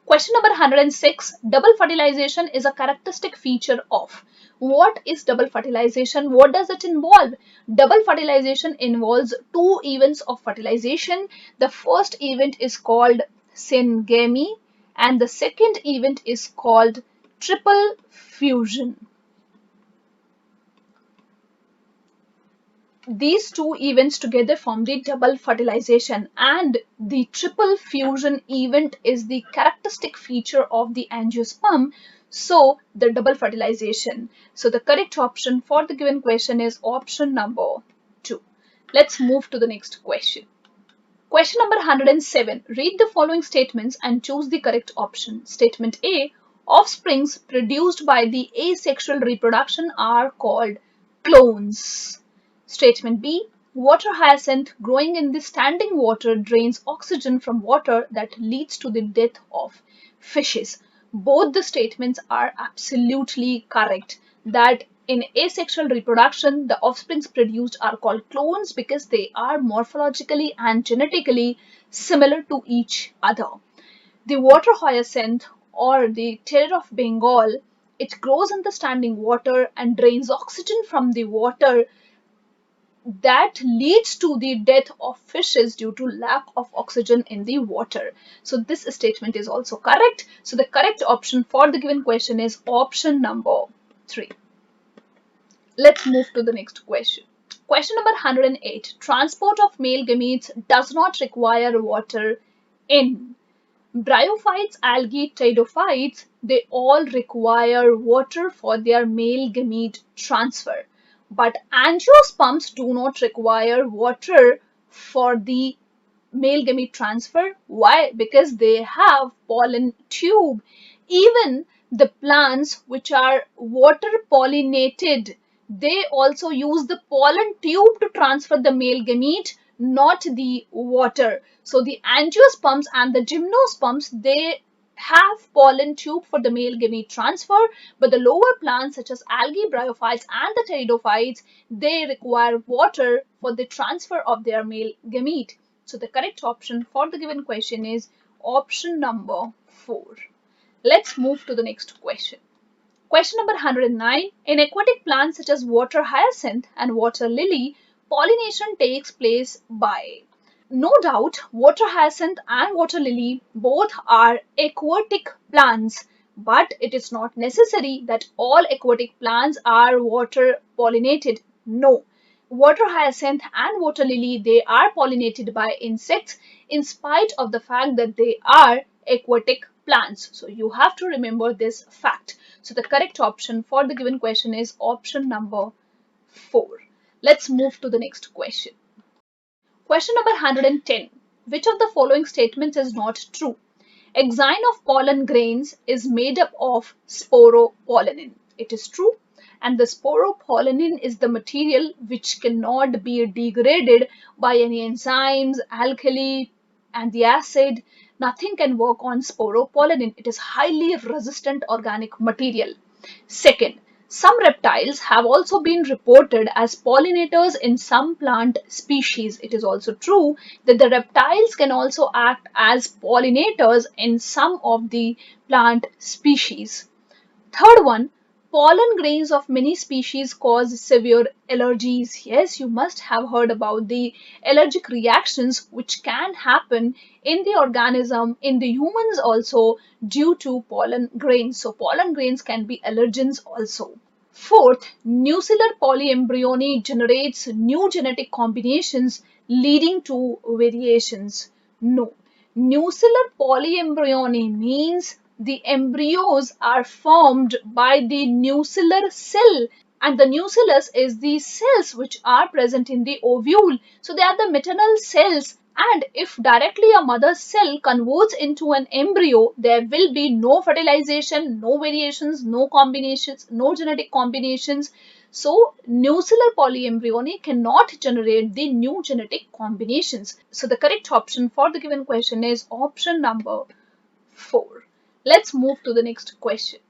Question number 106. Double fertilization is a characteristic feature of. What is double fertilization? What does it involve? Double fertilization involves two events of fertilization. The first event is called syngamy and the second event is called triple fusion. These two events together form the double fertilization, and the triple fusion event is the characteristic feature of the angiosperm, so the double fertilization. So the correct option for the given question is option number 2. Let's move to the next question. Question number 107. Read the following statements and choose the correct option. Statement A. Offsprings produced by the asexual reproduction are called clones. Statement B. Water hyacinth growing in the standing water drains oxygen from water that leads to the death of fishes. Both the statements are absolutely correct. That in asexual reproduction, the offsprings produced are called clones because they are morphologically and genetically similar to each other. The water hyacinth or the terror of Bengal, it grows in the standing water and drains oxygen from the water that leads to the death of fishes due to lack of oxygen in the water. So this statement is also correct. So the correct option for the given question is option number 3. Let's move to the next question. Question number 108. Transport of male gametes does not require water in. Bryophytes, algae, pteridophytes, they all require water for their male gamete transfer. But angiosperms do not require water for the male gamete transfer. Why? Because they have pollen tube. Even the plants which are water pollinated, they also use the pollen tube to transfer the male gamete, not the water. So the angiosperms and the gymnosperms, they have pollen tube for the male gamete transfer, but the lower plants such as algae, bryophytes and the pteridophytes, they require water for the transfer of their male gamete. So the correct option for the given question is option number 4. Let's move to the next question. Question number 109. In aquatic plants such as water hyacinth and water lily, pollination takes place by. No doubt, water hyacinth and water lily both are aquatic plants, but it is not necessary that all aquatic plants are water pollinated. No. Water hyacinth and water lily, they are pollinated by insects in spite of the fact that they are aquatic plants. So you have to remember this fact. So the correct option for the given question is option number 4. Let's move to the next question. Question number 110. Which of the following statements is not true? Exine of pollen grains is made up of sporopollenin. It is true. And the sporopollenin is the material which cannot be degraded by any enzymes, alkali, and the acid. Nothing can work on sporopollenin. It is highly resistant organic material. Second, some reptiles have also been reported as pollinators in some plant species. It is also true that the reptiles can also act as pollinators in some of the plant species. Third one, pollen grains of many species cause severe allergies. Yes, you must have heard about the allergic reactions which can happen in the organism, in the humans also, due to pollen grains. So pollen grains can be allergens also. Fourth, nuclear polyembryony generates new genetic combinations leading to variations. No. Nuclear polyembryony means the embryos are formed by the nuclear cell, and the nucleus is the cells which are present in the ovule. So they are the maternal cells, and if directly a mother cell converts into an embryo, there will be no fertilization, no variations, no combinations, no genetic combinations. So nuclear polyembryony cannot generate the new genetic combinations. So the correct option for the given question is option number 4. Let's move to the next question.